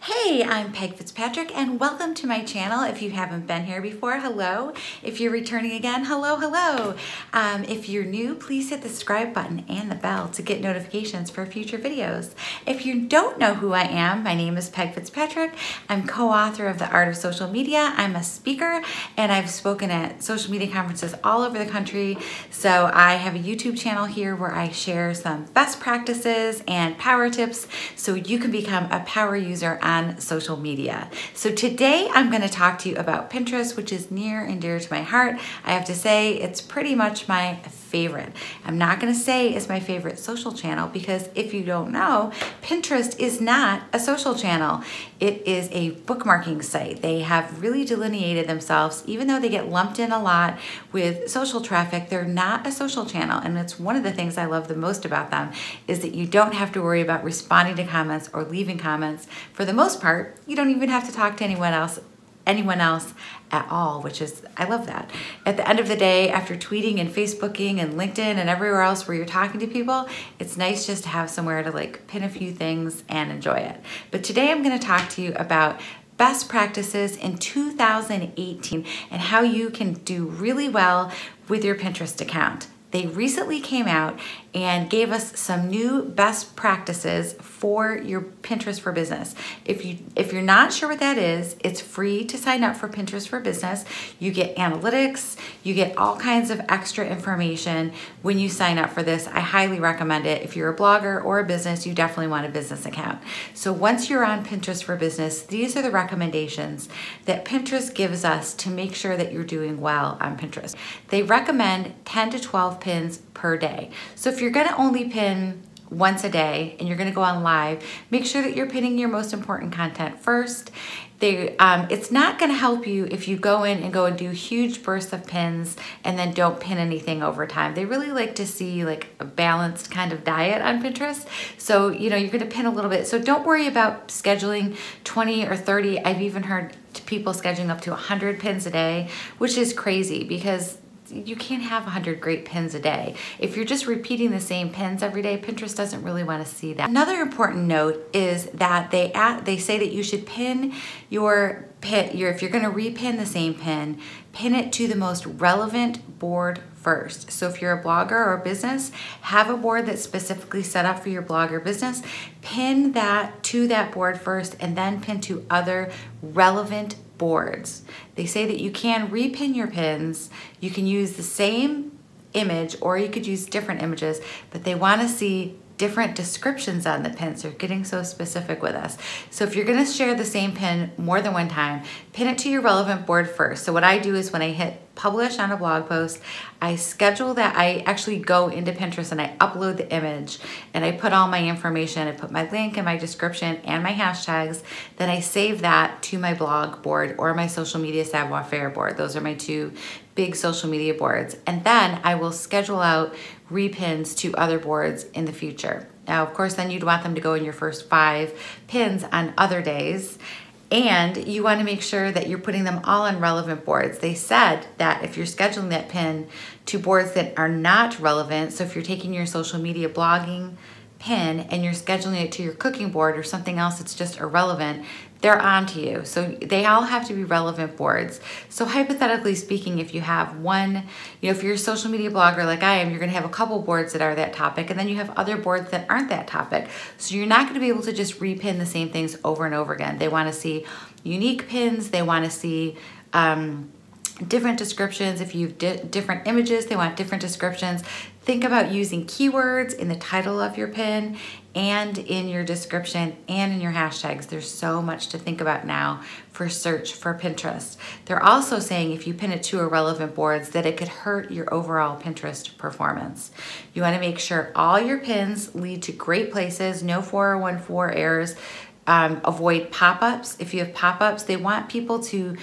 Hey, I'm Peg Fitzpatrick and welcome to my channel. If you haven't been here before, hello. If you're returning again, hello, hello. If you're new, please hit the subscribe button and the bell to get notifications for future videos. If you don't know who I am, my name is Peg Fitzpatrick. I'm co-author of The Art of Social Media. I'm a speaker and I've spoken at social media conferences all over the country. So I have a YouTube channel here where I share some best practices and power tips so you can become a power user on social media. So today I'm going to talk to you about Pinterest, which is near and dear to my heart. I have to say it's pretty much my favorite. I'm not going to say it's my favorite social channel because if you don't know, Pinterest is not a social channel. It is a bookmarking site. They have really delineated themselves, even though they get lumped in a lot with social traffic, they're not a social channel. And it's one of the things I love the most about them is that you don't have to worry about responding to comments or leaving comments. For the most part, you don't even have to talk to anyone else at all, which is, I love that. At the end of the day, after tweeting and Facebooking and LinkedIn and everywhere else where you're talking to people, it's nice just to have somewhere to like pin a few things and enjoy it. But today I'm going to talk to you about best practices in 2018 and how you can do really well with your Pinterest account. They recently came out and gave us some new best practices for your Pinterest for Business. If you're not sure what that is, it's free to sign up for Pinterest for Business. You get analytics, you get all kinds of extra information when you sign up for this. I highly recommend it. If you're a blogger or a business, you definitely want a business account. So once you're on Pinterest for Business, these are the recommendations that Pinterest gives us to make sure that you're doing well on Pinterest. They recommend 10 to 12 pins per day. So if you're gonna only pin once a day and you're gonna go on live, make sure that you're pinning your most important content first. It's not gonna help you if you go in and do huge bursts of pins and then don't pin anything over time. They really like to see like a balanced kind of diet on Pinterest. So, you're gonna pin a little bit. So don't worry about scheduling 20 or 30. I've even heard people scheduling up to 100 pins a day, which is crazy because you can't have 100 great pins a day. If you're just repeating the same pins every day, Pinterest doesn't really want to see that. Another important note is that they say that you should pin if you're going to repin the same pin, pin it to the most relevant board first. So if you're a blogger or a business, have a board that's specifically set up for your blog or business, pin that to that board first and then pin to other relevant boards. They say that you can repin your pins. You can use the same image or you could use different images, but they want to see different descriptions on the pins. They're getting so specific with us. So if you're going to share the same pin more than one time, pin it to your relevant board first. So what I do is when I hit publish on a blog post, I schedule that. I actually go into Pinterest and I upload the image and I put all my information. I put my link and my description and my hashtags. Then I save that to my blog board or my social media savoir-faire board. Those are my two big social media boards. And then I will schedule out repins to other boards in the future. Now, of course, then you'd want them to go in your first 5 pins on other days. And you want to make sure that you're putting them all on relevant boards. They said that if you're scheduling that pin to boards that are not relevant, so if you're taking your social media blogging pin and you're scheduling it to your cooking board or something else that's just irrelevant, they're on to you. So they all have to be relevant boards. So hypothetically speaking, if you have one, if you're a social media blogger like I am, you're gonna have a couple boards that are that topic, and then you have other boards that aren't that topic. So you're not gonna be able to just repin the same things over and over again. They wanna see unique pins, they wanna see different descriptions. If you've different images, they want different descriptions. Think about using keywords in the title of your pin and in your description and in your hashtags. There's so much to think about now for search for Pinterest. They're also saying if you pin it to irrelevant boards that it could hurt your overall Pinterest performance. You want to make sure all your pins lead to great places, no 404 errors. Avoid pop-ups. If you have pop-ups, they want people to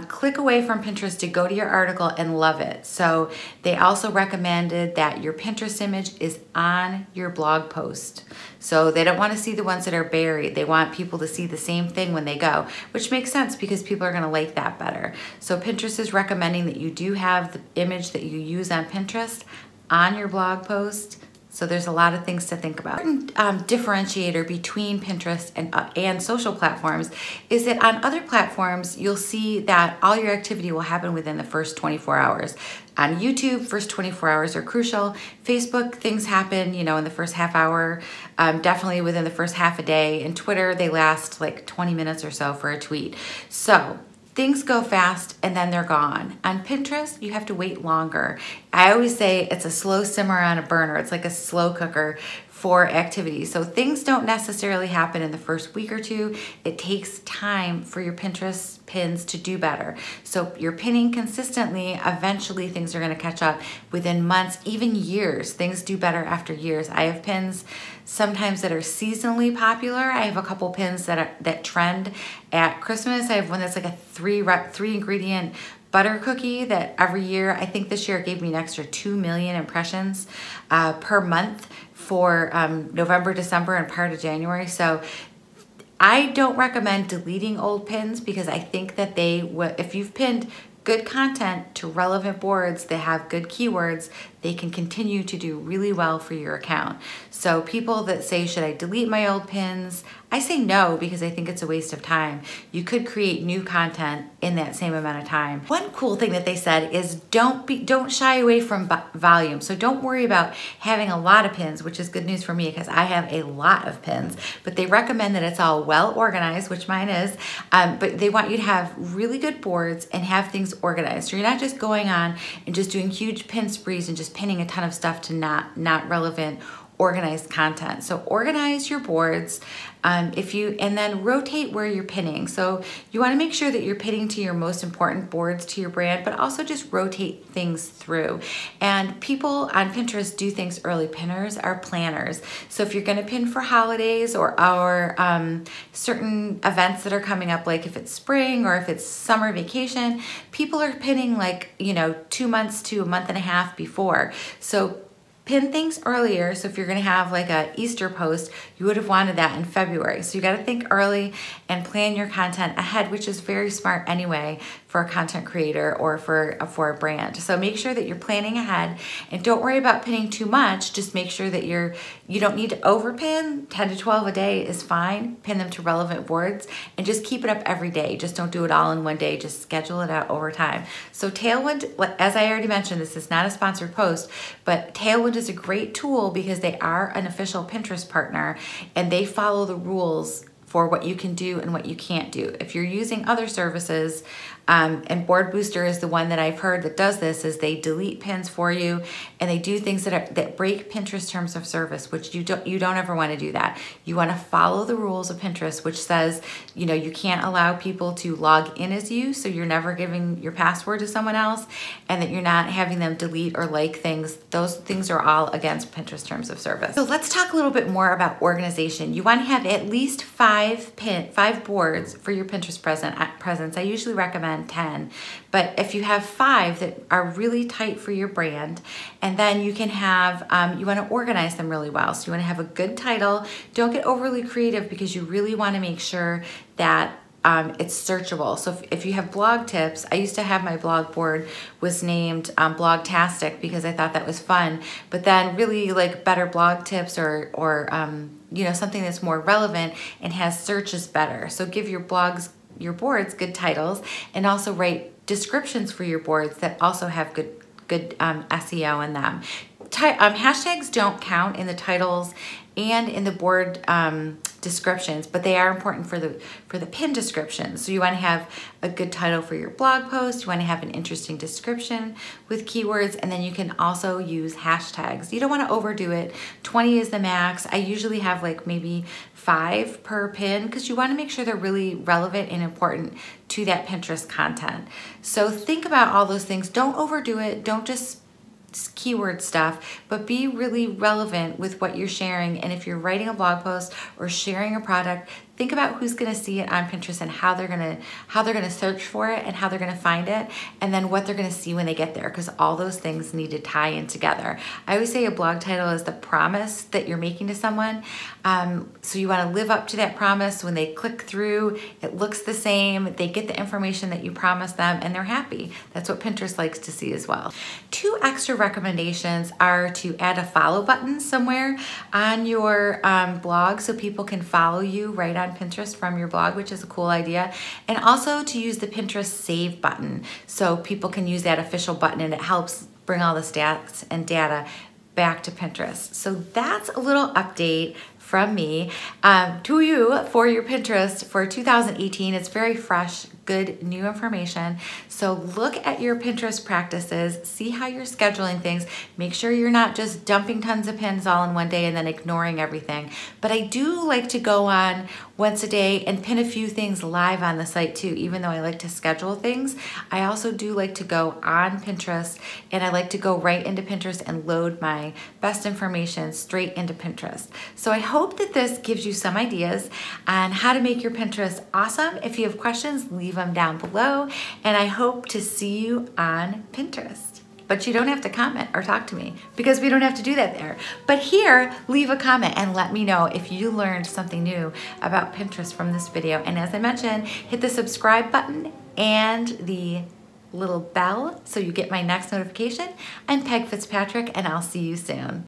click away from Pinterest to go to your article and love it. So they also recommended that your Pinterest image is on your blog post. So they don't want to see the ones that are buried. They want people to see the same thing when they go, which makes sense because people are going to like that better. So Pinterest is recommending that you do have the image that you use on Pinterest on your blog post So there's a lot of things to think about. Differentiator between Pinterest and social platforms is that on other platforms, you'll see that all your activity will happen within the first 24 hours. On YouTube, first 24 hours are crucial. Facebook, things happen, you know, in the first half hour, definitely within the first half a day. And Twitter, they last like 20 minutes or so for a tweet. So things go fast and then they're gone. On Pinterest, you have to wait longer. I always say it's a slow simmer on a burner. It's like a slow cooker for activity. So things don't necessarily happen in the first week or two. It takes time for your Pinterest pins to do better. So you're pinning consistently, eventually things are gonna catch up within months, even years. Things do better after years. I have pins sometimes that are seasonally popular. I have a couple pins that trend at Christmas. I have one that's like a three ingredient butter cookie that every year, I think this year it gave me an extra 2 million impressions per month for November, December, and part of January. So I don't recommend deleting old pins because I think that if you've pinned good content to relevant boards that have good keywords, they can continue to do really well for your account. So people that say, should I delete my old pins? I say no, because I think it's a waste of time. You could create new content in that same amount of time. One cool thing that they said is don't shy away from volume. So don't worry about having a lot of pins, which is good news for me because I have a lot of pins, but they recommend that it's all well organized, which mine is, but they want you to have really good boards and have things organized. So you're not just going on and just doing huge pin sprees and just pinning a ton of stuff to not relevant organized content. So organize your boards and then rotate where you're pinning. So you want to make sure that you're pinning to your most important boards to your brand, but also just rotate things through. And people on Pinterest do things early. Pinners are planners. So if you're going to pin for holidays or certain events that are coming up, like if it's spring or if it's summer vacation, people are pinning like, 2 months to a month and a half before. So pin things earlier. So if you're gonna have like a Easter post, you would have wanted that in February. So you gotta think early and plan your content ahead, which is very smart anyway for a content creator or for a brand. So make sure that you're planning ahead and don't worry about pinning too much. Just make sure that you don't need to overpin. 10 to 12 a day is fine. Pin them to relevant boards and just keep it up every day. Just don't do it all in one day. Just schedule it out over time. So Tailwind, as I already mentioned, this is not a sponsored post, but Tailwind is a great tool because they are an official Pinterest partner and they follow the rules for what you can do and what you can't do. If you're using other services, and Board Booster is the one that I've heard that does this, is they delete pins for you and they do things that break Pinterest terms of service, which you don't ever want to do that. You want to follow the rules of Pinterest, which says, you can't allow people to log in as you, so you're never giving your password to someone else, and that you're not having them delete or like things. Those things are all against Pinterest terms of service. So let's talk a little bit more about organization. You want to have at least five boards for your Pinterest presence. I usually recommend 10, but if you have 5 that are really tight for your brand, and then you can have, you want to organize them really well. So you want to have a good title. Don't get overly creative because you really want to make sure that it's searchable. So if you have blog tips, I used to have my blog board was named Blogtastic because I thought that was fun, but then really like better blog tips or something that's more relevant and has searches better. So give your boards good titles, and also write descriptions for your boards that also have good SEO in them. Hashtags don't count in the titles and in the board descriptions, but they are important for the pin descriptions. So you want to have a good title for your blog post, you want to have an interesting description with keywords, and then you can also use hashtags. You don't want to overdo it. 20 is the max. I usually have like maybe 5 per pin because you want to make sure they're really relevant and important to that Pinterest content. So think about all those things. Don't overdo it. Don't just keyword stuff, but be really relevant with what you're sharing. And if you're writing a blog post or sharing a product, think about who's gonna see it on Pinterest and how they're gonna search for it and how they're gonna find it, and then what they're gonna see when they get there, because all those things need to tie in together. I always say a blog title is the promise that you're making to someone. So you wanna live up to that promise. When they click through, it looks the same, they get the information that you promised them, and they're happy. That's what Pinterest likes to see as well. 2 extra recommendations are to add a follow button somewhere on your blog so people can follow you right on Pinterest from your blog, which is a cool idea. And also to use the Pinterest save button so people can use that official button, and it helps bring all the stats and data back to Pinterest. So that's a little update from me to you for your Pinterest for 2018. It's very fresh, good, new information. So look at your Pinterest practices, see how you're scheduling things. Make sure you're not just dumping tons of pins all in one day and then ignoring everything. But I do like to go on once a day and pin a few things live on the site too. Even though I like to schedule things, I also do like to go on Pinterest, and I like to go right into Pinterest and load my best information straight into Pinterest. So I hope that this gives you some ideas on how to make your Pinterest awesome. If you have questions, leave them down below, and I hope to see you on Pinterest. But you don't have to comment or talk to me, because we don't have to do that there. But here, leave a comment and let me know if you learned something new about Pinterest from this video. And as I mentioned, hit the subscribe button and the little bell so you get my next notification. I'm Peg Fitzpatrick, and I'll see you soon.